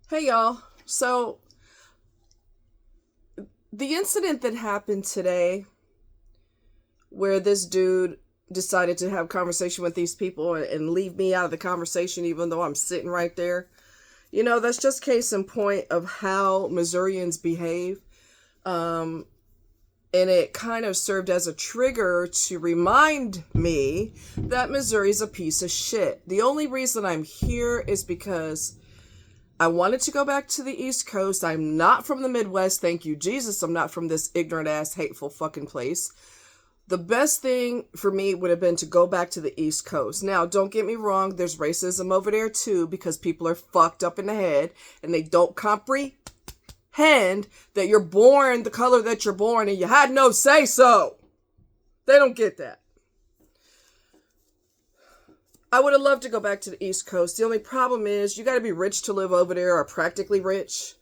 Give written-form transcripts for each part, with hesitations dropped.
Hey y'all. So, the incident that happened today where this dude decided to have conversation with these people and leave me out of the conversation even though I'm sitting right there. That's just case in point of how Missourians behave. Um and it kind of served as a trigger to remind me that Missouri's a piece of shit. The only reason I'm here is because I wanted to go back to the East Coast. I'm not from the Midwest. Thank you, Jesus. I'm not from this ignorant ass, hateful fucking place. The best thing for me would have been to go back to the East Coast. Now, don't get me wrong. There's racism over there too because people are fucked up in the head and they don't comprehend that you're born the color that you're born and you had no say so. They don't get that. I would have loved to go back to the East Coast. The only problem is you got to be rich to live over there or practically rich.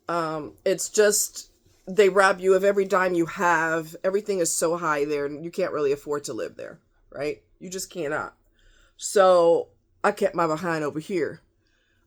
It's just they rob you of every dime you have. Everything is so high there and you can't really afford to live there, right? You just cannot. So I kept my behind over here.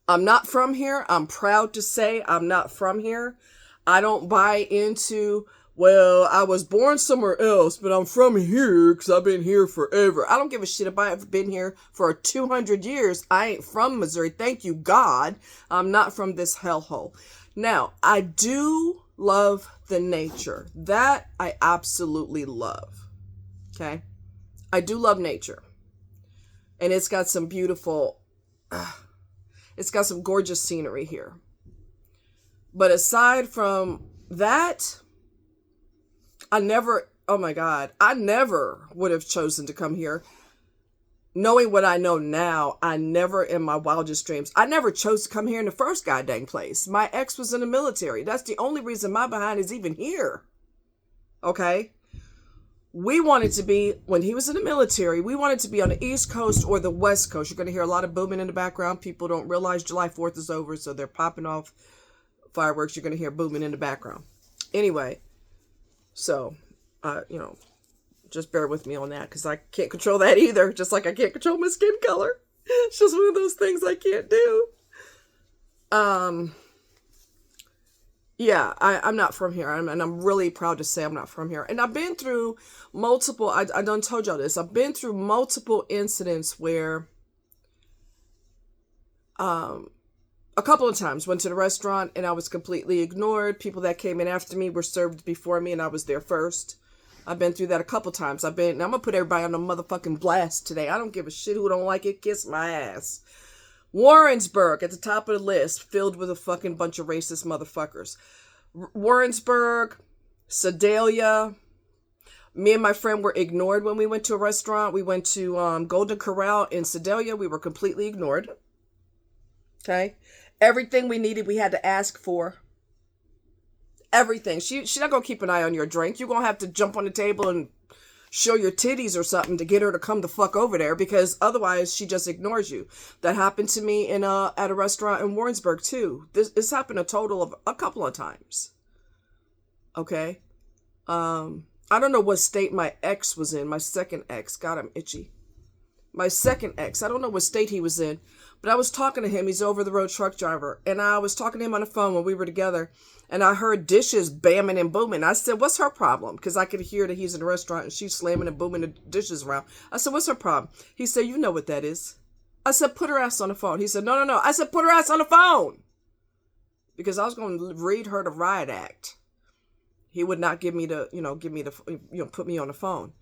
I'm not from here. I'm proud to say I'm not from here. I don't buy into, well, I was born somewhere else, but I'm from here because I've been here forever. I don't give a shit if I've been here for 200 years. I ain't from Missouri. Thank you, God. I'm not from this hellhole. Now, I do love the nature. That I absolutely love. Okay? I do love nature. And it's got some beautiful, it's got some gorgeous scenery here. But aside from that, I never would have chosen to come here. Knowing what I know now, I never in my wildest dreams, I never chose to come here in the first goddamn place. My ex was in the military. That's the only reason my behind is even here. Okay? We wanted to be, when he was in the military, we wanted to be on the East Coast or the West Coast. You're going to hear a lot of booming in the background. People don't realize July 4th is over, so they're popping off fireworks. You're going to hear booming in the background. Anyway, so, just bear with me on that because I can't control that either. Just like I can't control my skin color. It's just one of those things I can't do. Yeah, I'm not from here. And I'm really proud to say I'm not from here. And I've been through multiple, I done told y'all this. I've been through multiple incidents where, a couple of times went to the restaurant and I was completely ignored. People that came in after me were served before me and I was there first. I've been through that a couple times. I'm going to put everybody on a motherfucking blast today. I don't give a shit who don't like it. Kiss my ass. Warrensburg at the top of the list, filled with a fucking bunch of racist motherfuckers. Warrensburg, Sedalia. Me and my friend were ignored when we went to a restaurant. We went to Golden Corral in Sedalia. We were completely ignored. Okay? Everything we needed, we had to ask for. Everything. She's not going to keep an eye on your drink. You're going to have to jump on the table and show your titties or something to get her to come the fuck over there because otherwise she just ignores you. That happened to me at a restaurant in Warrensburg too. This happened a total of a couple of times. Okay? I don't know what state my ex was in. My second ex. God, I'm itchy. My second ex. I don't know what state he was in. But I was talking to him. He's over the road truck driver. And I was talking to him on the phone when we were together. And I heard dishes bamming and booming. I said, what's her problem? Because I could hear that he's in the restaurant and she's slamming and booming the dishes around. I said, what's her problem? He said, you know what that is. I said, put her ass on the phone. He said, no. I said, put her ass on the phone. Because I was going to read her the riot act. He would not give me put me on the phone.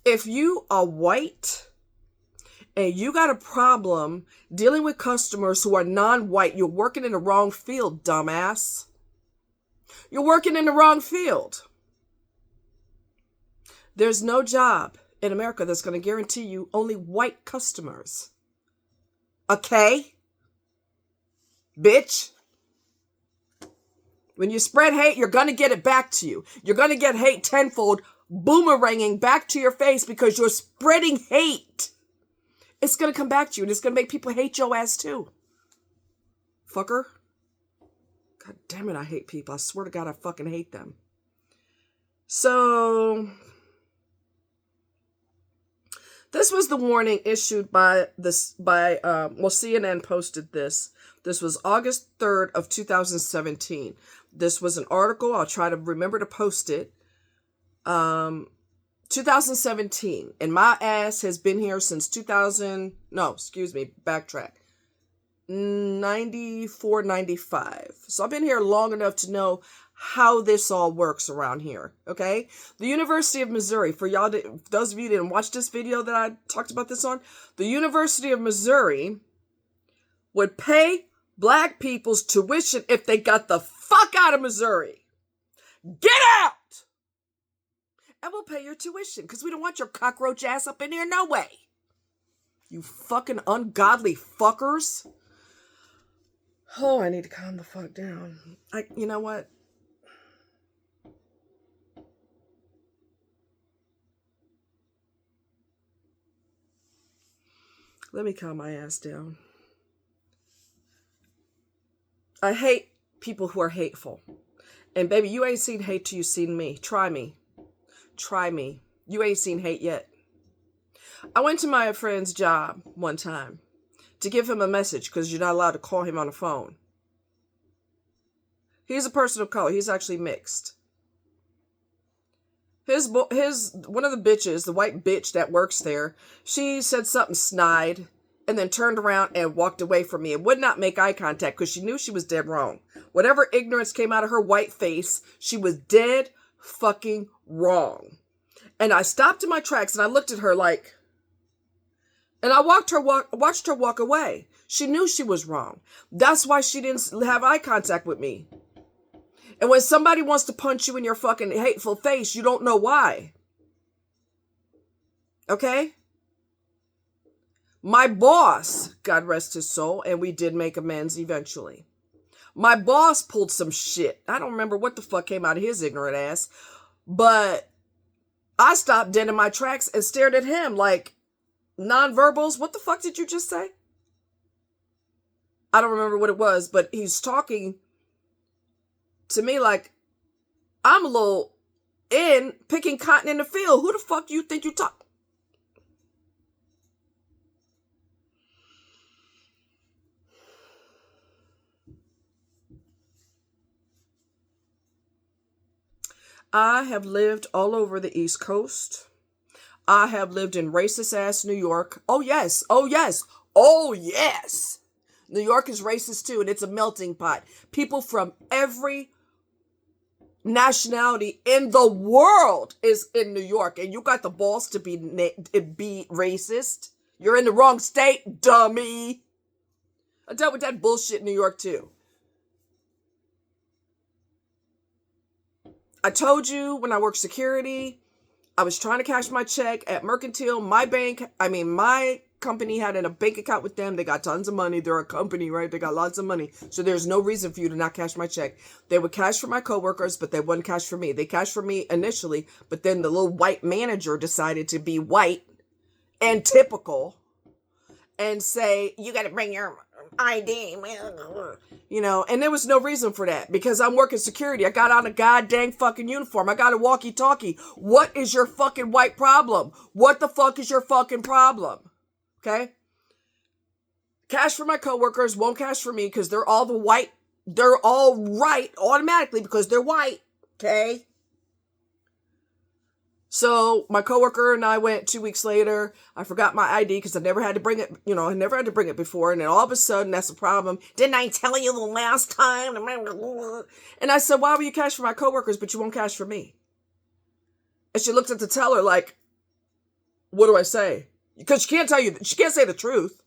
If you are white and you got a problem dealing with customers who are non-white, you're working in the wrong field, dumbass. You're working in the wrong field. There's no job in America that's going to guarantee you only white customers. Okay? Bitch. When you spread hate, you're going to get it back to you. You're going to get hate tenfold, boomeranging back to your face because you're spreading hate. It's going to come back to you and it's going to make people hate your ass too. Fucker. God damn it, I hate people. I swear to God, I fucking hate them. So, This was the warning issued by CNN posted this. This was August 3rd of 2017. This was an article. I'll try to remember to post it. 2017. And my ass has been here since 94, 95. So I've been here long enough to know how this all works around here, okay? The University of Missouri, for those of you who didn't watch this video that I talked about this on, the University of Missouri would pay black people's tuition if they got the fuck out of Missouri. Get out! And we'll pay your tuition, because we don't want your cockroach ass up in here, no way. You fucking ungodly fuckers. Oh, I need to calm the fuck down. You know what? Let me calm my ass down. I hate people who are hateful. And baby, you ain't seen hate till you seen me. Try me. Try me. You ain't seen hate yet. I went to my friend's job one time to give him a message because you're not allowed to call him on the phone. He's a person of color. He's actually mixed. One of the bitches, the white bitch that works there, she said something snide and then turned around and walked away from me and would not make eye contact because she knew she was dead wrong. Whatever ignorance came out of her white face, she was dead fucking wrong. And I stopped in my tracks and I looked at her like, and I watched her walk away. She knew she was wrong. That's why she didn't have eye contact with me. And when somebody wants to punch you in your fucking hateful face, you don't know why. Okay? My boss, God rest his soul, and we did make amends eventually. My boss pulled some shit. I don't remember what the fuck came out of his ignorant ass, but I stopped dead in my tracks and stared at him like, nonverbals, what the fuck did you just say? I don't remember what it was, but he's talking to me like I'm a little picking cotton in the field. Who the fuck do you think you talk? I have lived all over the East Coast. I have lived in racist ass New York. Oh yes, oh yes, oh yes. New York is racist too, and it's a melting pot. People from every nationality in the world is in New York, and you got the balls to be racist. You're in the wrong state, dummy. I dealt with that bullshit in New York too. I told you when I worked security, I was trying to cash my check at Mercantile. My company had a bank account with them. They got tons of money. They're a company, right? They got lots of money. So there's no reason for you to not cash my check. They would cash for my coworkers, but they wouldn't cash for me. They cashed for me initially, but then the little white manager decided to be white and typical and say, you got to bring your ID, and there was no reason for that because I'm working security. I got on a goddamn fucking uniform. I got a walkie-talkie. What is your fucking white problem? What the fuck is your fucking problem? Okay? Cash for my coworkers, won't cash for me because they're all right automatically because they're white. Okay? So my coworker and I went 2 weeks later. I forgot my ID because I never had to bring it. I never had to bring it before. And then all of a sudden, that's a problem. Didn't I tell you the last time? And I said, why will you cash for my coworkers, but you won't cash for me? And she looked at the teller like, what do I say? Because she can't say the truth.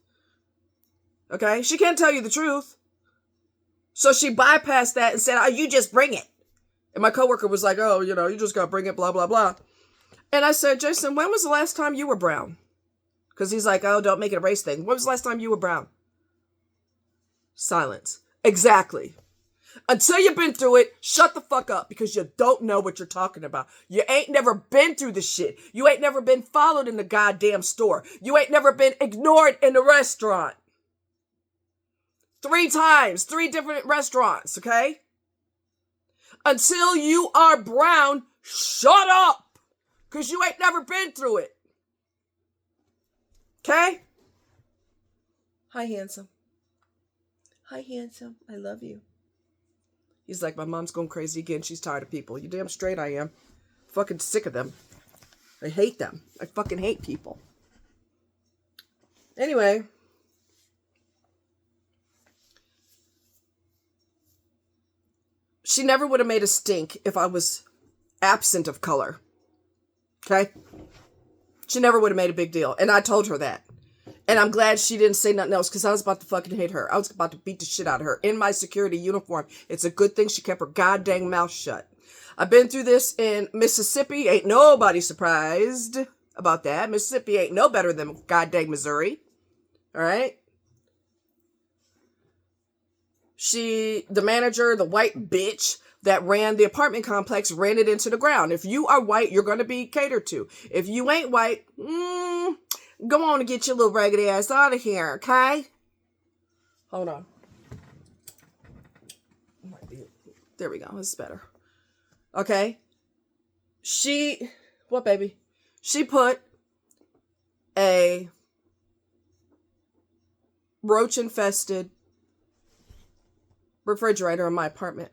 Okay? She can't tell you the truth. So she bypassed that and said, oh, you just bring it. And my coworker was like, oh, you just got to bring it, blah, blah, blah. And I said, Jason, when was the last time you were brown? Because he's like, oh, don't make it a race thing. When was the last time you were brown? Silence. Exactly. Until you've been through it, shut the fuck up because you don't know what you're talking about. You ain't never been through the shit. You ain't never been followed in the goddamn store. You ain't never been ignored in the restaurant. 3 times, 3 different restaurants, okay? Until you are brown, shut up. Because you ain't never been through it. Okay? Hi, handsome. Hi, handsome. I love you. He's like, my mom's going crazy again. She's tired of people. You damn straight I am. Fucking sick of them. I hate them. I fucking hate people. Anyway. She never would have made a stink if I was absent of color. Okay? She never would have made a big deal. And I told her that. And I'm glad she didn't say nothing else because I was about to fucking hate her. I was about to beat the shit out of her in my security uniform. It's a good thing she kept her goddamn mouth shut. I've been through this in Mississippi. Ain't nobody surprised about that. Mississippi ain't no better than goddamn Missouri. All right? The manager, the white bitch that ran the apartment complex, ran it into the ground. If you are white, you're going to be catered to. If you ain't white, go on and get your little raggedy ass out of here, okay? Hold on. There we go. This is better. Okay? What, baby? She put a roach-infested refrigerator in my apartment.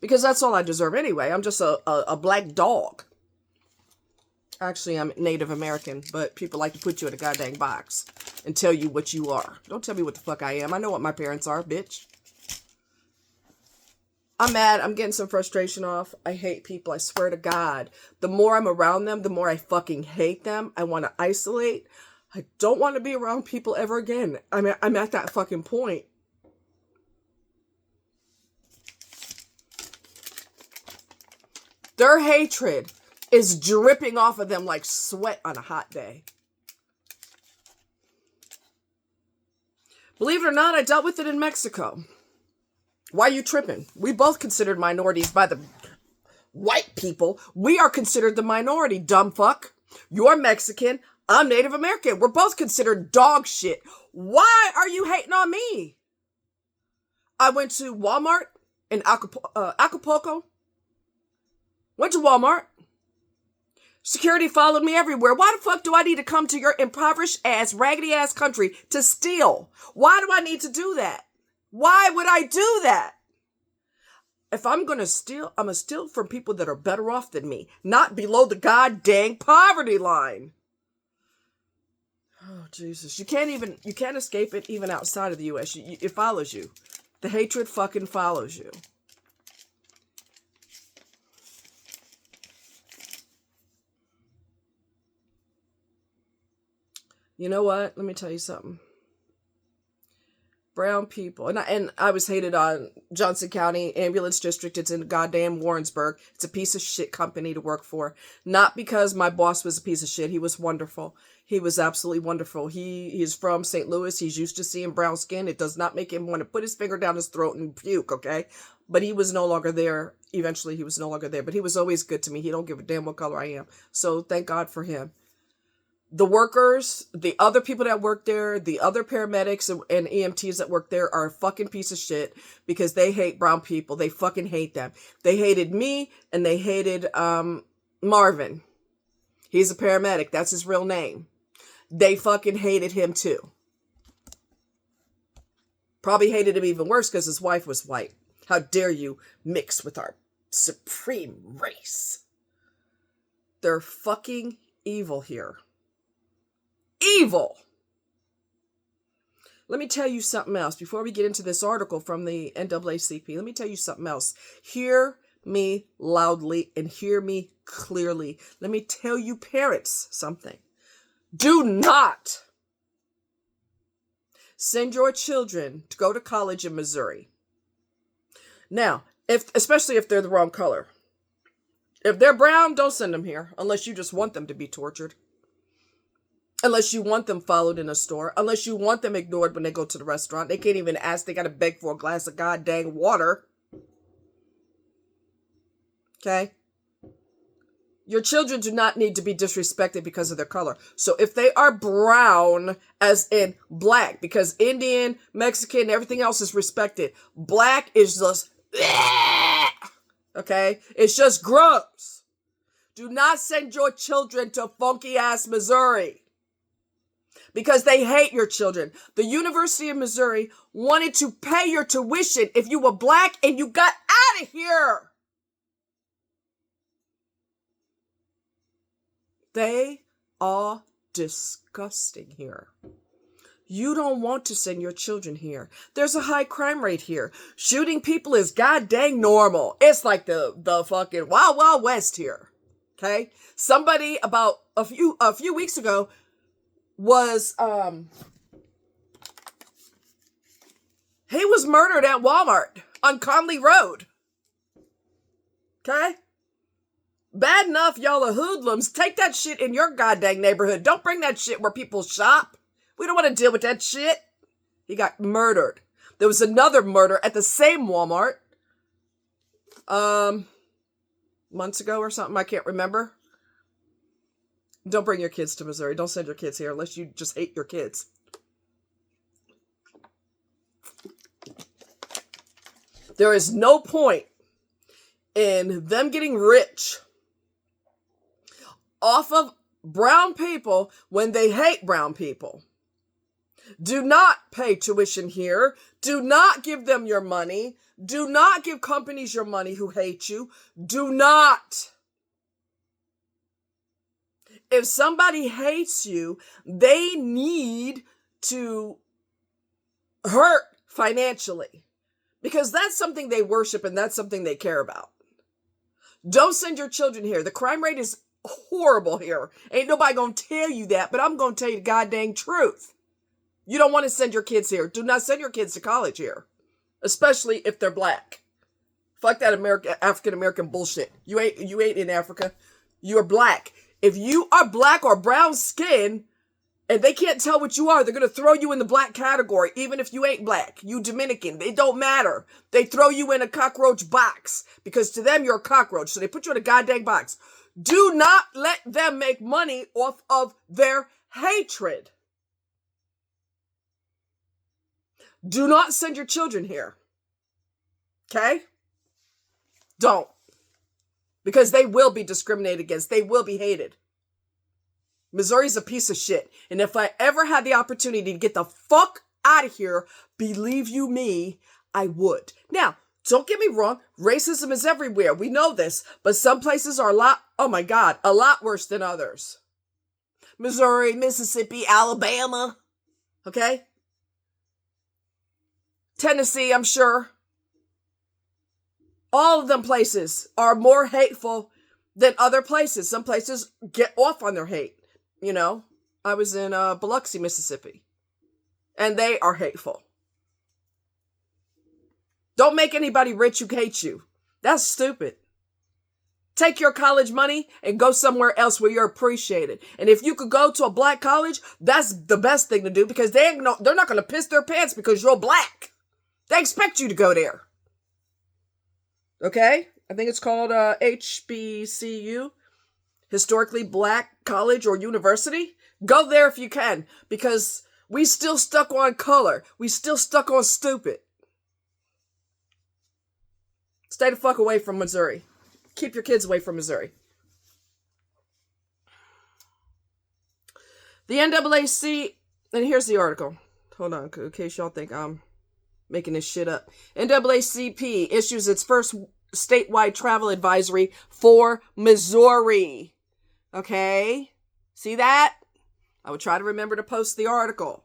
Because that's all I deserve anyway. I'm just a black dog. Actually, I'm Native American, but people like to put you in a goddamn box and tell you what you are. Don't tell me what the fuck I am. I know what my parents are, bitch. I'm mad. I'm getting some frustration off. I hate people. I swear to God. The more I'm around them, the more I fucking hate them. I want to isolate. I don't want to be around people ever again. I'm at that fucking point. Their hatred is dripping off of them like sweat on a hot day. Believe it or not, I dealt with it in Mexico. Why are you tripping? We both considered minorities by the white people. We are considered the minority, dumb fuck. You're Mexican. I'm Native American. We're both considered dog shit. Why are you hating on me? I went to Walmart in Acapulco. Went to Walmart. Security followed me everywhere. Why the fuck do I need to come to your impoverished ass, raggedy ass country to steal? Why do I need to do that? Why would I do that? If I'm going to steal, I'm going to steal from people that are better off than me, not below the goddamn poverty line. Oh, Jesus. You can't escape it even outside of the U.S. It follows you. The hatred fucking follows you. You know what? Let me tell you something. Brown people. And I was hated on Johnson County Ambulance District. It's in goddamn Warrensburg. It's a piece of shit company to work for. Not because my boss was a piece of shit. He was wonderful. He was absolutely wonderful. He is from St. Louis. He's used to seeing brown skin. It does not make him want to put his finger down his throat and puke, okay? But he was no longer there. Eventually, he was no longer there. But he was always good to me. He don't give a damn what color I am. So thank God for him. The workers, the other people that work there, the other paramedics and EMTs that work there are a fucking piece of shit because they hate brown people. They fucking hate them. They hated me and they hated Marvin. He's a paramedic. That's his real name. They fucking hated him too. Probably hated him even worse because his wife was white. How dare you mix with our supreme race? They're fucking evil here. Evil. Let me tell you something else before we get into this article from the NAACP. Let me tell you something else. Hear me loudly and hear me clearly. Let me tell you parents something. Do not send your children to go to college in Missouri. Now, especially if they're the wrong color. If they're brown, don't send them here unless you just want them to be tortured. Unless you want them followed in a store. Unless you want them ignored when they go to the restaurant. They can't even ask. They got to beg for a glass of goddamn water. Okay? Your children do not need to be disrespected because of their color. So if they are brown, as in black, because Indian, Mexican, everything else is respected. Black is just, okay? It's just gross. Do not send your children to funky ass Missouri. because they hate your children. The University of Missouri wanted to pay your tuition if you were black, and you got out of here. They are disgusting here. You don't want to send your children here. There's a high crime rate here. Shooting people is goddamn normal. It's like the fucking Wild Wild West here. Okay? Somebody about a few weeks ago was he was murdered at Walmart on Conley Road. Okay? Bad enough y'all are hoodlums. Take that shit in your goddamn neighborhood. Don't bring that shit where people shop. We don't want to deal with that shit. He got murdered. There was another murder at the same Walmart. Months ago or something. I can't remember. Don't bring your kids to Missouri. Don't send your kids here unless you just hate your kids. There is no point in them getting rich off of brown people when they hate brown people. Do not pay tuition here. Do not give them your money. Do not give companies your money who hate you. Do not. If somebody hates you, they need to hurt financially, because that's something they worship and that's something they care about. Don't send your children here. The crime rate is horrible here. Ain't nobody gonna tell you that, but I'm gonna tell you the goddamn truth. You don't want to send your kids here. Do not send your kids to college here, especially if they're black. Fuck that African American bullshit. You ain't in Africa. You are black. If you are black or brown skin and they can't tell what you are, they're going to throw you in the black category, even if you ain't black. You Dominican. It don't matter. They throw you in a cockroach box because to them you're a cockroach. So they put you in a goddamn box. Do not let them make money off of their hatred. Do not send your children here. Okay? Don't. Because they will be discriminated against. They will be hated. Missouri's a piece of shit. And if I ever had the opportunity to get the fuck out of here, believe you me, I would. Now, don't get me wrong. Racism is everywhere. We know this. But some places are a lot worse than others. Missouri, Mississippi, Alabama. Okay? Tennessee, I'm sure. All of them places are more hateful than other places. Some places get off on their hate. You know, I was in Biloxi, Mississippi, and they are hateful. Don't make anybody rich who hates you. That's stupid. Take your college money and go somewhere else where you're appreciated. And if you could go to a black college, that's the best thing to do, because they're not going to piss their pants because you're black. They expect you to go there. Okay? I think it's called HBCU, Historically Black College or University. Go there if you can, because we still stuck on color. We still stuck on stupid. Stay the fuck away from Missouri. Keep your kids away from Missouri. The NAACP, and here's the article. Hold on, in case y'all think I'm making this shit up. NAACP issues its first statewide travel advisory for Missouri. Okay? See that? I would try to remember to post the article.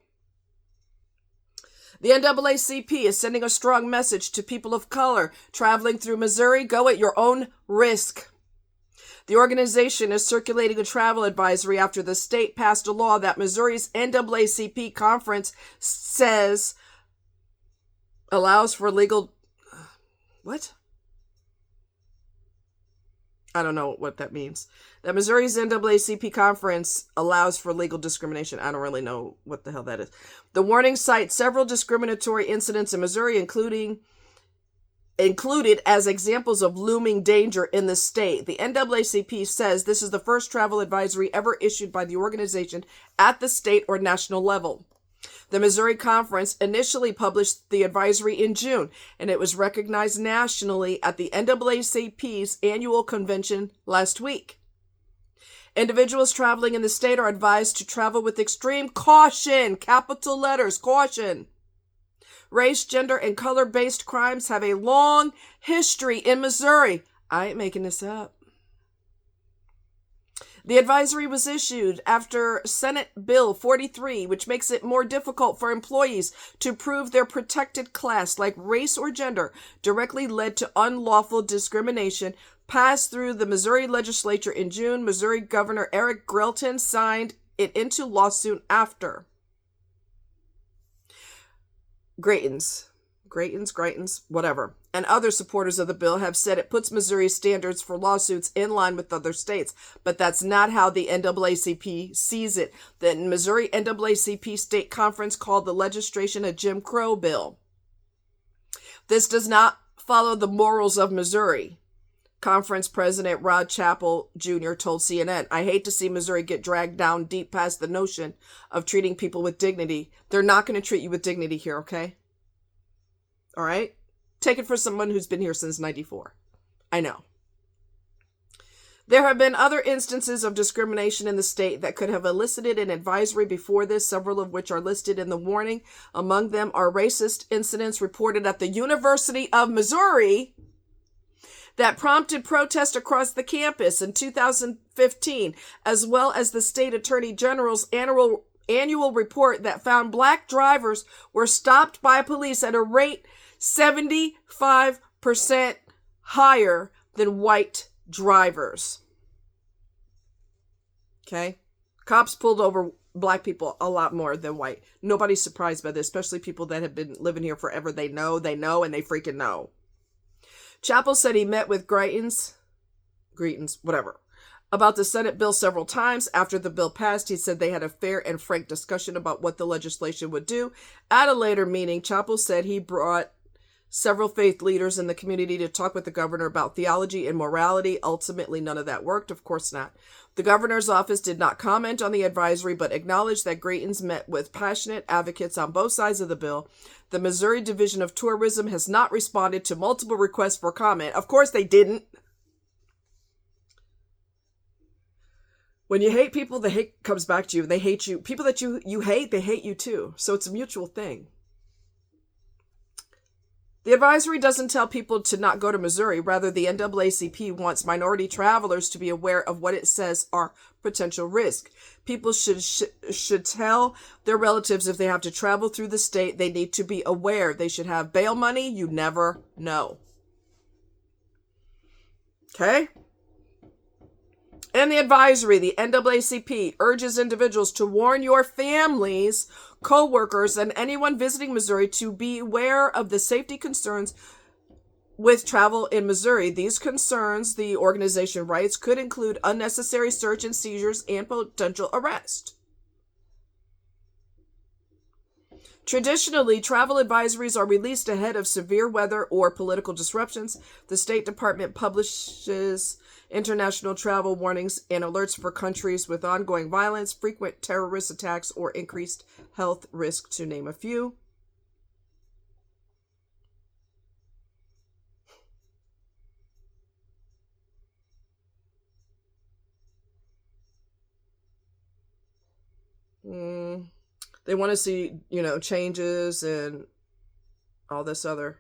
The NAACP is sending a strong message to people of color traveling through Missouri. Go at your own risk. The organization is circulating a travel advisory after the state passed a law that Missouri's NAACP conference says allows for legal... What? I don't know what that means. That Missouri's NAACP conference allows for legal discrimination. I don't really know what the hell that is. The warning cites several discriminatory incidents in Missouri, included as examples of looming danger in the state. The NAACP says this is the first travel advisory ever issued by the organization at the state or national level. The Missouri Conference initially published the advisory in June, and it was recognized nationally at the NAACP's annual convention last week. Individuals traveling in the state are advised to travel with extreme caution, capital letters, caution. Race, gender, and color-based crimes have a long history in Missouri. I ain't making this up. The advisory was issued after Senate Bill 43, which makes it more difficult for employees to prove their protected class, like race or gender, directly led to unlawful discrimination, passed through the Missouri legislature in June. Missouri Governor Eric Grelton signed it into law soon after. Greitens, whatever, and other supporters of the bill have said it puts Missouri's standards for lawsuits in line with other states, but that's not how the NAACP sees it. The Missouri NAACP State Conference called the legislation a Jim Crow bill. This does not follow the morals of Missouri. Conference President Rod Chappell Jr. told CNN, I hate to see Missouri get dragged down deep past the notion of treating people with dignity. They're not going to treat you with dignity here, okay? All right? Take it for someone who's been here since 94. I know. There have been other instances of discrimination in the state that could have elicited an advisory before this, several of which are listed in the warning. Among them are racist incidents reported at the University of Missouri that prompted protest across the campus in 2015, as well as the state attorney general's annual report that found black drivers were stopped by police at a rate 75% higher than white drivers. Okay? Cops pulled over black people a lot more than white. Nobody's surprised by this, especially people that have been living here forever. They know, and they freaking know. Chappell said he met with Greitens, whatever, about the Senate bill several times. After the bill passed, he said they had a fair and frank discussion about what the legislation would do. At a later meeting, Chappell said he brought several faith leaders in the community to talk with the governor about theology and morality. Ultimately, none of that worked. Of course not. The governor's office did not comment on the advisory, but acknowledged that Greitens met with passionate advocates on both sides of the bill. The Missouri Division of Tourism has not responded to multiple requests for comment. Of course they didn't. When you hate people, the hate comes back to you. They hate you. People that you hate, they hate you too. So it's a mutual thing. The advisory doesn't tell people to not go to Missouri. Rather, the NAACP wants minority travelers to be aware of what it says are potential risks. People should tell their relatives if they have to travel through the state, they need to be aware. They should have bail money. You never know. Okay? And the advisory, the NAACP urges individuals to warn your families, co-workers, and anyone visiting Missouri to be aware of the safety concerns with travel in Missouri. These concerns, the organization writes, could include unnecessary search and seizures and potential arrest. Traditionally, travel advisories are released ahead of severe weather or political disruptions. The State Department publishes international travel warnings and alerts for countries with ongoing violence, frequent terrorist attacks, or increased health risk, to name a few. They want to see, changes and all this other,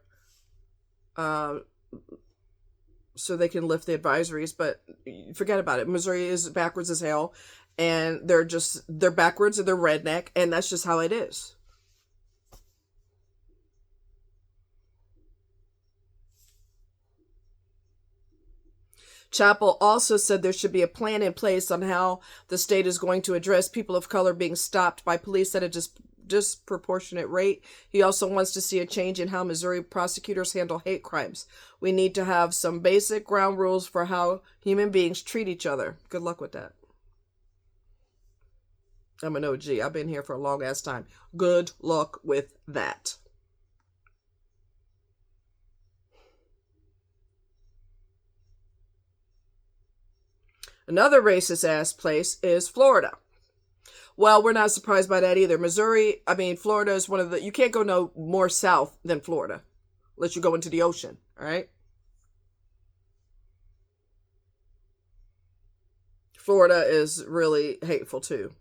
so they can lift the advisories, but forget about it. Missouri is backwards as hell, and they're backwards and they're redneck, and that's just how it is. Chappell also said there should be a plan in place on how the state is going to address people of color being stopped by police at a disproportionate rate. He also wants to see a change in how Missouri prosecutors handle hate crimes. We need to have some basic ground rules for how human beings treat each other. Good luck with that. I'm an OG. I've been here for a long ass time. Good luck with that. Another racist ass place is Florida. Well, we're not surprised by that either. Florida is one of the, you can't go no more south than Florida unless you go into the ocean, all right? Florida is really hateful too.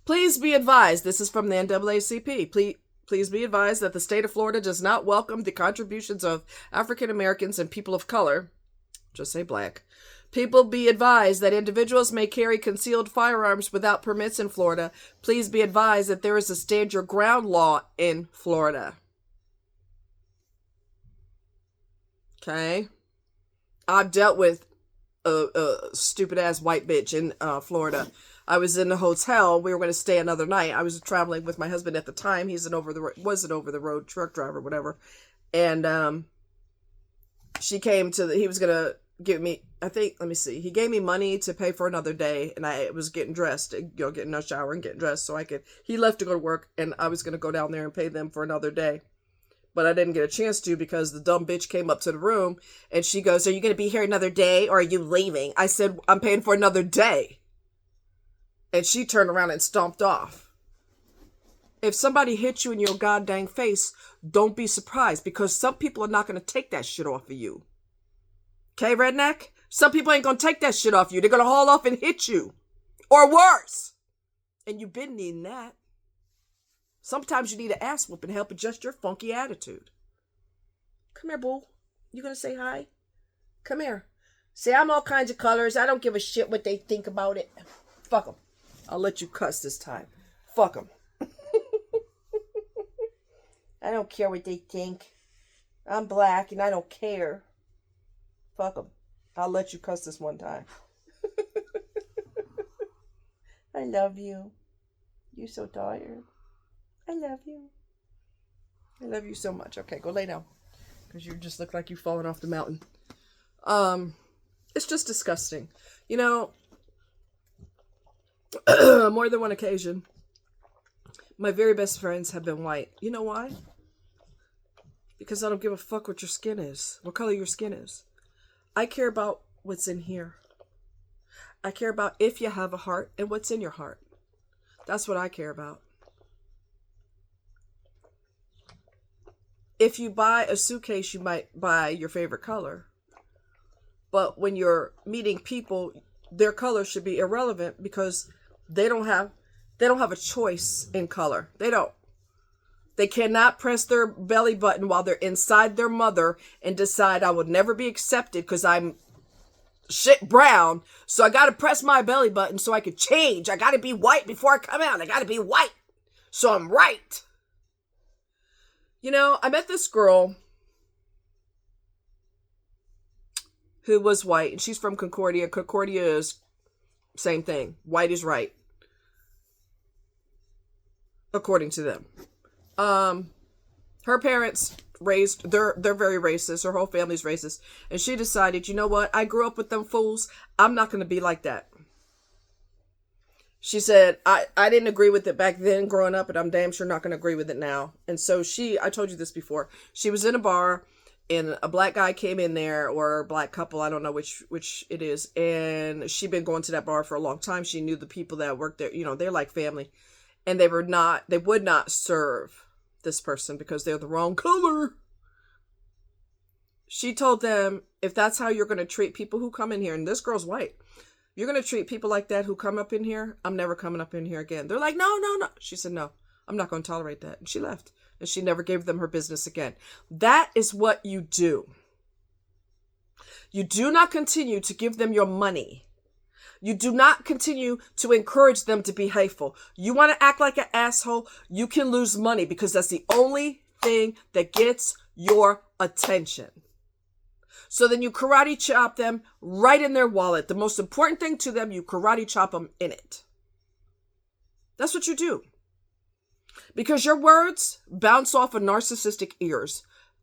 Please be advised, this is from the NAACP. Please be advised that the state of Florida does not welcome the contributions of African Americans and people of color, just say black. People be advised that individuals may carry concealed firearms without permits in Florida. Please be advised that there is a stand your ground law in Florida. Okay? I've dealt with a stupid ass white bitch in Florida. I was in a hotel. We were going to stay another night. I was traveling with my husband at the time. He's was an over the road truck driver, whatever. And she came to he was going to give me, I think, let me see. He gave me money to pay for another day, and I was getting dressed, getting a shower and getting dressed so I could. He left to go to work, and I was going to go down there and pay them for another day. But I didn't get a chance to because the dumb bitch came up to the room, and she goes, "Are you going to be here another day, or are you leaving?" I said, "I'm paying for another day." And she turned around and stomped off. If somebody hits you in your goddamn face, don't be surprised, because some people are not going to take that shit off of you. Okay, redneck? Some people ain't going to take that shit off you. They're going to haul off and hit you. Or worse. And you've been needing that. Sometimes you need an ass whooping to help adjust your funky attitude. Come here, boo. You going to say hi? Come here. Say, I'm all kinds of colors. I don't give a shit what they think about it. Fuck them. I'll let you cuss this time. Fuck them. I don't care what they think. I'm black and I don't care. Fuck them. I'll let you cuss this one time. I love you. You're so tired. I love you. I love you so much. Okay, go lay down. Because you just look like you've fallen off the mountain. It's just disgusting. You know, more than one occasion, my very best friends have been white. You know why? Because I don't give a fuck what your skin is. What color your skin is. I care about what's in here. I care about if you have a heart and what's in your heart. That's what I care about. If you buy a suitcase, you might buy your favorite color. But when you're meeting people, their color should be irrelevant because they don't have a choice in color. They don't. They cannot press their belly button while they're inside their mother and decide I will never be accepted because I'm shit brown. So I got to press my belly button so I can change. I got to be white before I come out. I got to be white so I'm right. You know, I met this girl who was white, and she's from Concordia. Concordia is same thing. White is right. According to them. Her parents raised, they're very racist. Her whole family's racist. And she decided, you know what? I grew up with them fools. I'm not going to be like that. She said, I didn't agree with it back then growing up, and I'm damn sure not going to agree with it now. And so I told you this before, she was in a bar, and a black guy came in there, or a black couple, I don't know which it is, and she'd been going to that bar for a long time. She knew the people that worked there, you know, they're like family, and they would not serve this person because they're the wrong color. She told them, if that's how you're going to treat people who come in here, and this girl's white, you're going to treat people like that who come up in here, I'm never coming up in here again. They're like, no. She said, no, I'm not going to tolerate that. And she left. And she never gave them her business again. That is what you do. You do not continue to give them your money. You do not continue to encourage them to be hateful. You want to act like an asshole, you can lose money because that's the only thing that gets your attention. So then you karate chop them right in their wallet. The most important thing to them, you karate chop them in it. That's what you do. Because your words bounce off of narcissistic ears.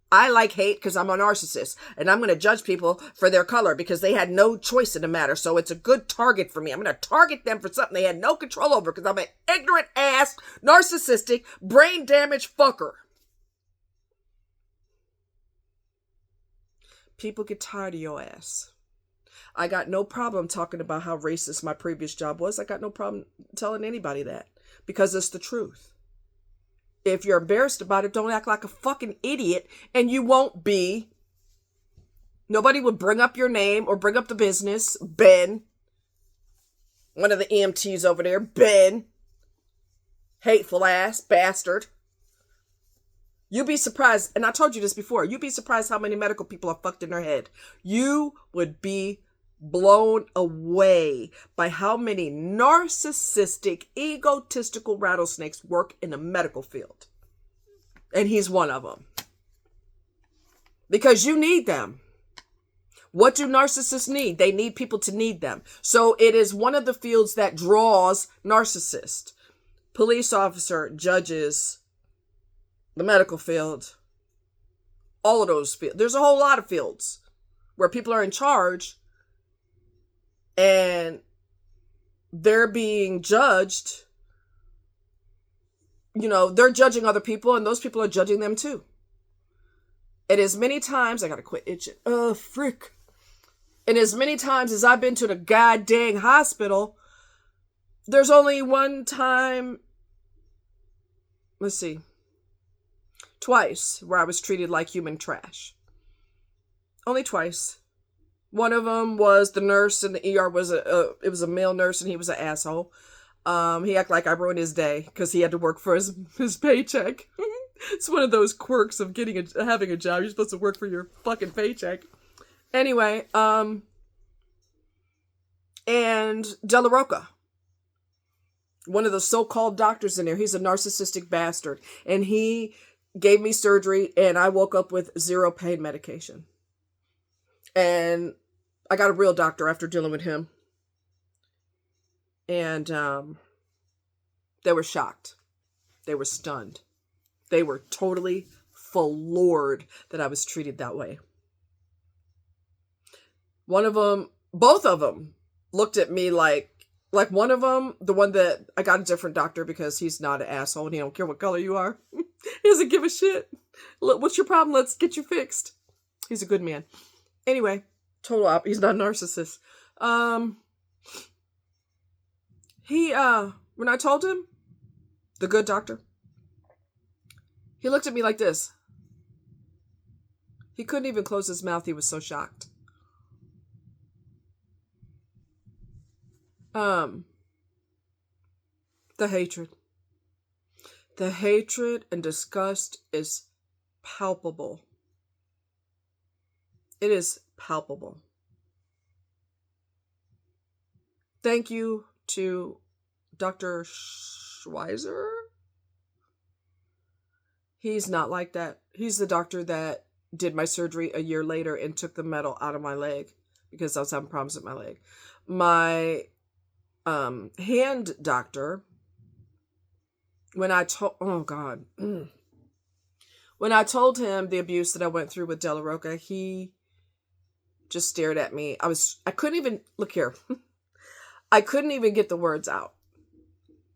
I like hate because I'm a narcissist. And I'm going to judge people for their color because they had no choice in the matter. So it's a good target for me. I'm going to target them for something they had no control over because I'm an ignorant ass, narcissistic, brain damaged fucker. People get tired of your ass. I got no problem talking about how racist my previous job was. I got no problem telling anybody that because it's the truth. If you're embarrassed about it, don't act like a fucking idiot and you won't be Nobody would bring up your name or bring up the business. Ben, one of the EMTs over there, Ben, hateful ass bastard. You'd be surprised, and I told you this before, you'd be surprised how many medical people are fucked in their head. You would be blown away by how many narcissistic, egotistical rattlesnakes work in the medical field. And he's one of them. Because you need them. What do narcissists need? They need people to need them. So it is one of the fields that draws narcissists. Police officer, judges, the medical field, all of those fields. There's a whole lot of fields where people are in charge and they're being judged. You know, they're judging other people and those people are judging them too. And as many times, I gotta quit itching. Oh, frick. And as many times as I've been to the goddamn hospital, there's only one time, let's see, twice where I was treated like human trash. Only twice. One of them was the nurse in the ER it was a male nurse and he was an asshole. He acted like I ruined his day because he had to work for his paycheck. It's one of those quirks of having a job. You're supposed to work for your fucking paycheck. Anyway, and De La Roca, one of the so-called doctors in there, he's a narcissistic bastard. And he gave me surgery and I woke up with 0 pain medication. And I got a real doctor after dealing with him. And they were shocked. They were stunned. They were totally floored that I was treated that way. One of them, both of them looked at me like one of them, the one that I got a different doctor because he's not an asshole and he don't care what color you are. He doesn't give a shit. Look, what's your problem? Let's get you fixed. He's a good man. Anyway, total op. He's not a narcissist. When I told him, the good doctor, he looked at me like this. He couldn't even close his mouth. He was so shocked. The hatred. The hatred and disgust is palpable. It is palpable. Thank you to Dr. Schweizer. He's not like that. He's the doctor that did my surgery a year later and took the metal out of my leg because I was having problems with my leg. My hand doctor, when I told him the abuse that I went through with De La Roca, he just stared at me. I couldn't even, look here. I couldn't even get the words out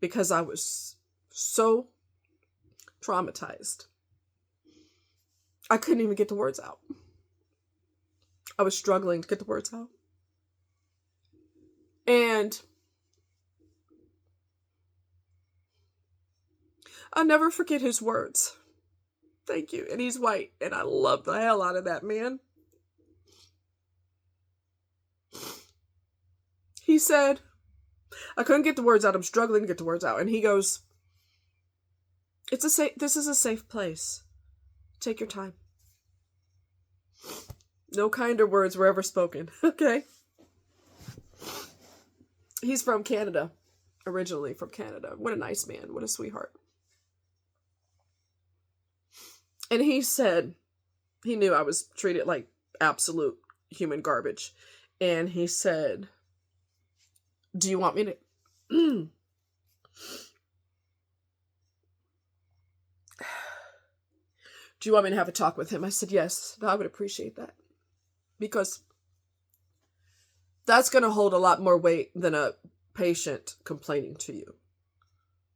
because I was so traumatized. I couldn't even get the words out. I was struggling to get the words out. And I'll never forget his words. Thank you. And he's white. And I love the hell out of that man. He said, I couldn't get the words out. I'm struggling to get the words out. And he goes, this is a safe place. Take your time. No kinder words were ever spoken. Okay. He's from Canada. Originally from Canada. What a nice man. What a sweetheart. And he said, he knew I was treated like absolute human garbage. And he said, do you want me to... do you want me to have a talk with him? I said, yes, I would appreciate that. Because that's going to hold a lot more weight than a patient complaining to you.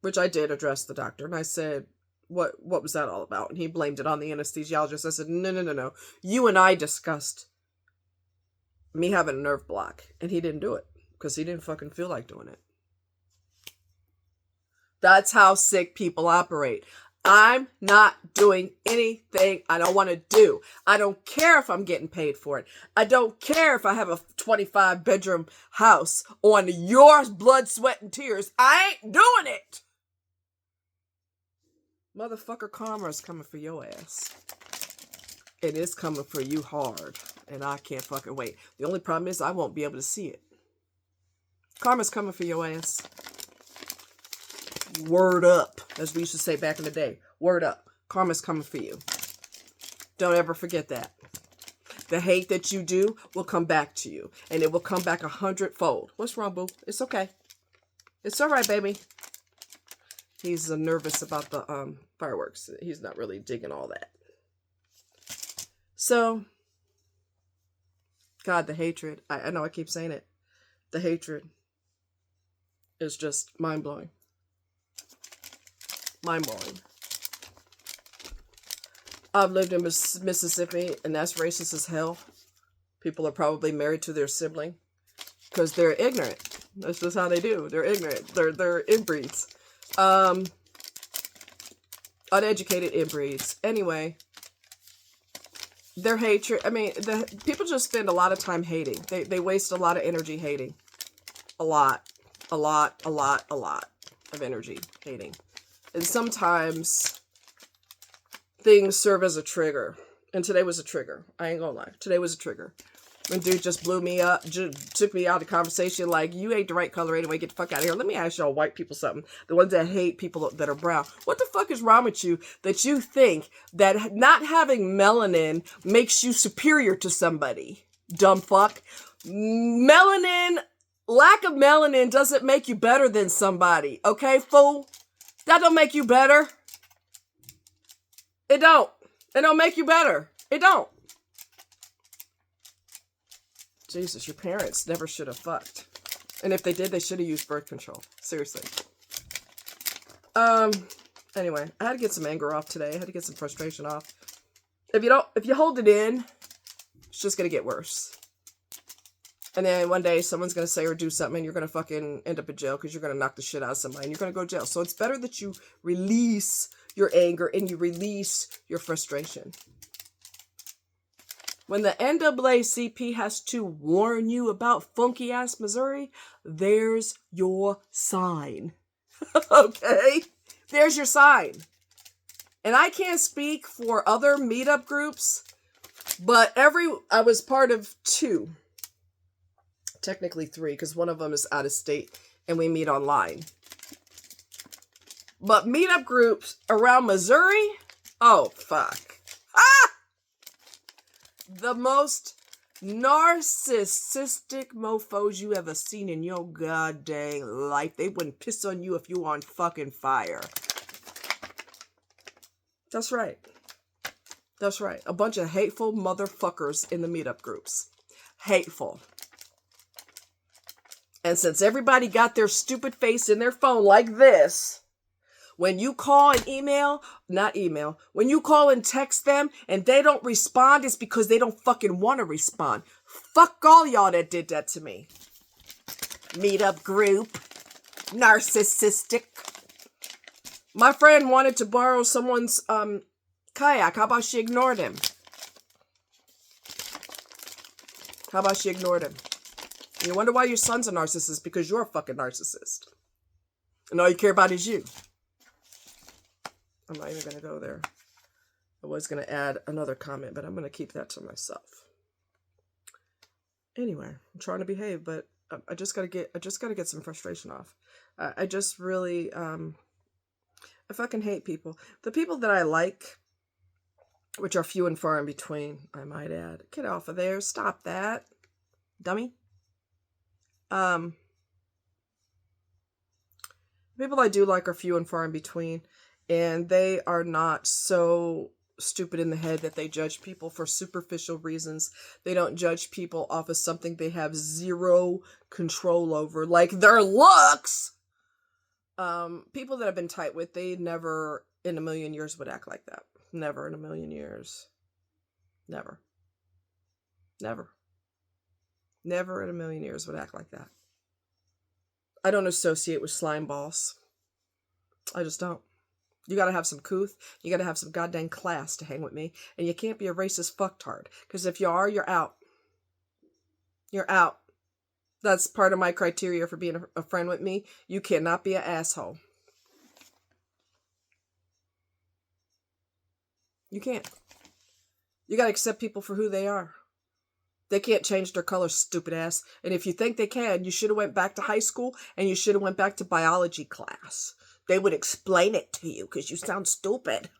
Which I did address the doctor. And I said, what was that all about? And he blamed it on the anesthesiologist. I said, no. You and I discussed me having a nerve block. And he didn't do it. Because he didn't fucking feel like doing it. That's how sick people operate. I'm not doing anything I don't want to do. I don't care if I'm getting paid for it. I don't care if I have a 25-bedroom house on your blood, sweat, and tears. I ain't doing it. Motherfucker, karma is coming for your ass. It is coming for you hard. And I can't fucking wait. The only problem is I won't be able to see it. Karma's coming for your ass. Word up, as we used to say back in the day. Word up. Karma's coming for you. Don't ever forget that. The hate that you do will come back to you. And it will come back 100-fold. What's wrong, boo? It's okay. It's all right, baby. He's nervous about the fireworks. He's not really digging all that. So, God, the hatred. I know I keep saying it. The hatred is just mind-blowing. Mind-blowing. I've lived in Mississippi, and that's racist as hell. People are probably married to their sibling because they're ignorant. That's just how they do. They're ignorant. They're inbreeds. Uneducated inbreeds. Anyway, their hatred. I mean, the people just spend a lot of time hating. They waste a lot of energy hating. A lot of energy hating. And sometimes things serve as a trigger. And today was a trigger. I ain't gonna lie. Today was a trigger. When dude just blew me up, took me out of conversation like, you ain't the right color anyway, get the fuck out of here. Let me ask y'all white people something. The ones that hate people that are brown. What the fuck is wrong with you that you think that not having melanin makes you superior to somebody? Dumb fuck. Lack of melanin doesn't make you better than somebody. Okay, fool? That don't make you better. It don't. It don't make you better. It don't. Jesus, your parents never should have fucked. And if they did, they should have used birth control. Seriously. Anyway, I had to get some anger off today. I had to get some frustration off. If you hold it in, it's just gonna get worse. And then one day someone's going to say or do something and you're going to fucking end up in jail because you're going to knock the shit out of somebody and you're going to go to jail. So it's better that you release your anger and you release your frustration. When the NAACP has to warn you about funky ass Missouri, there's your sign. Okay? There's your sign. And I can't speak for other meetup groups, but I was part of 2. Technically 3, because one of them is out of state and we meet online. But meetup groups around Missouri? Oh, fuck. Ah! The most narcissistic mofos you ever seen in your goddamn life. They wouldn't piss on you if you were on fucking fire. That's right. That's right. A bunch of hateful motherfuckers in the meetup groups. Hateful. And since everybody got their stupid face in their phone like this, when you call and when you call and text them and they don't respond, it's because they don't fucking want to respond. Fuck all y'all that did that to me. Meetup group. Narcissistic. My friend wanted to borrow someone's kayak. How about she ignored him? How about she ignored him? You wonder why your son's a narcissist? Because you're a fucking narcissist. And all you care about is you. I'm not even going to go there. I was going to add another comment, but I'm going to keep that to myself. Anyway, I'm trying to behave, but I just got to get some frustration off. I just really, I fucking hate people. The people that I like, which are few and far in between, I might add. Get off of there. Stop that. Dummy. People I do like are few and far in between, and they are not so stupid in the head that they judge people for superficial reasons. They don't judge people off of something they have zero control over, like their looks. People that I've been tight with, they never in a million years would act like that. Never in a million years. Never. Never. Never in a million years would act like that. I don't associate with slime balls. I just don't. You got to have some couth. You got to have some goddamn class to hang with me. And you can't be a racist fucktard. Because if you are, you're out. You're out. That's part of my criteria for being a friend with me. You cannot be an asshole. You can't. You got to accept people for who they are. They can't change their color, stupid ass. And if you think they can, you should have went back to high school and you should have went back to biology class. They would explain it to you because you sound stupid.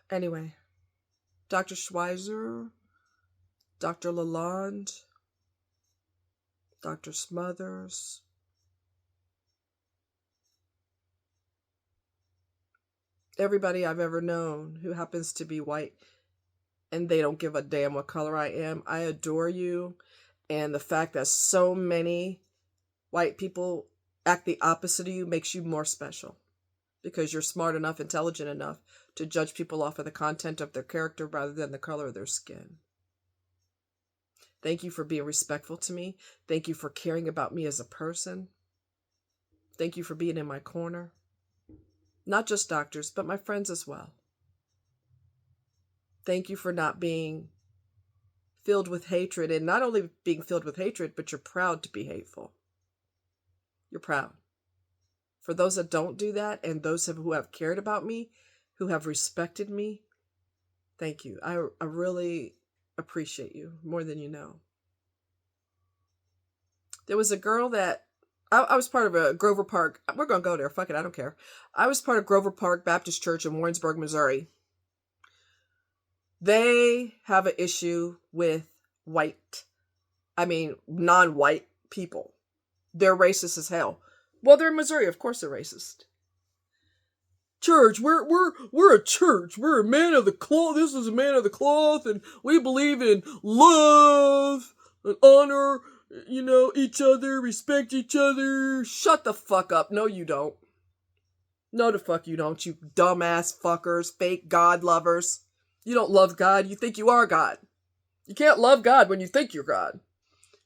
Anyway, Dr. Schweizer, Dr. Lalonde, Dr. Smothers, everybody I've ever known who happens to be white and they don't give a damn what color I am, I adore you. And the fact that so many white people act the opposite of you makes you more special. Because you're smart enough, intelligent enough to judge people off of the content of their character rather than the color of their skin. Thank you for being respectful to me. Thank you for caring about me as a person. Thank you for being in my corner. Not just doctors, but my friends as well. Thank you for not being filled with hatred, and not only being filled with hatred, but you're proud to be hateful. You're proud. For those that don't do that, and those who have cared about me, who have respected me, thank you. I really appreciate you more than you know. There was a girl that, I was part of a Grover Park, we're going to go there, fuck it, I don't care. I was part of Grover Park Baptist Church in Warrensburg, Missouri. They have an issue with non-white people. They're racist as hell. Well, they're in Missouri, of course they're racist. Church, we're a church. We're a man of the cloth. This is a man of the cloth, and we believe in love and honor, each other, respect each other. Shut the fuck up. No, you don't. No, the fuck you don't, you dumbass fuckers, fake God lovers. You don't love God. You think you are God. You can't love God when you think you're God.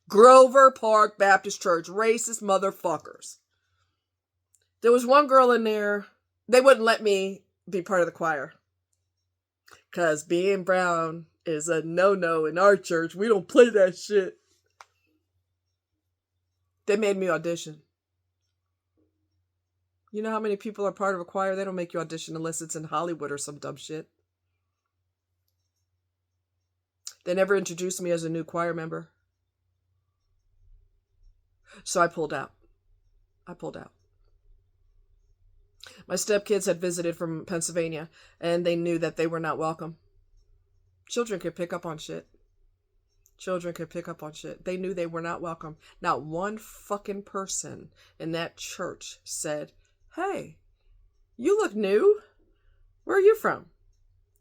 Grover Park Baptist Church, racist motherfuckers. There was one girl in there, they wouldn't let me be part of the choir. Because being brown is a no-no in our church. We don't play that shit. They made me audition. You know how many people are part of a choir? They don't make you audition unless it's in Hollywood or some dumb shit. They never introduced me as a new choir member. So I pulled out. My stepkids had visited from Pennsylvania, and they knew that they were not welcome. Children could pick up on shit. They knew they were not welcome. Not one fucking person in that church said, "Hey, you look new. Where are you from?"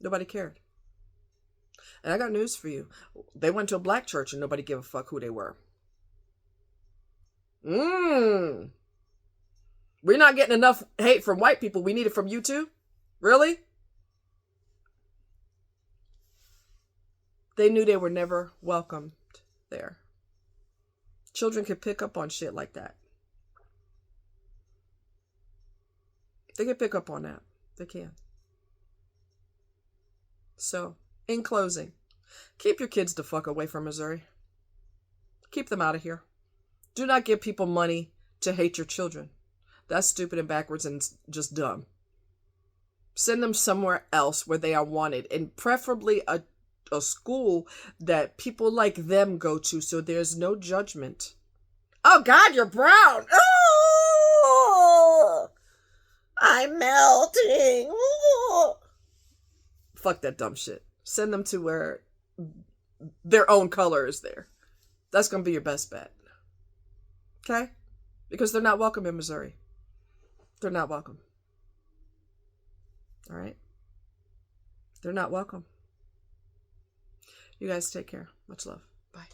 Nobody cared. And I got news for you. They went to a black church and nobody gave a fuck who they were. We're not getting enough hate from white people. We need it from you too? Really? They knew they were never welcomed there. Children can pick up on shit like that. They can pick up on that. They can. So, in closing, keep your kids the fuck away from Missouri. Keep them out of here. Do not give people money to hate your children. That's stupid and backwards and just dumb. Send them somewhere else where they are wanted, and preferably a school that people like them go to, so there's no judgment. Oh God, you're brown. Oh, I'm melting. Oh. Fuck that dumb shit. Send them to where their own color is there. That's going to be your best bet. Okay? Because they're not welcome in Missouri. They're not welcome. All right? They're not welcome. You guys take care. Much love. Bye.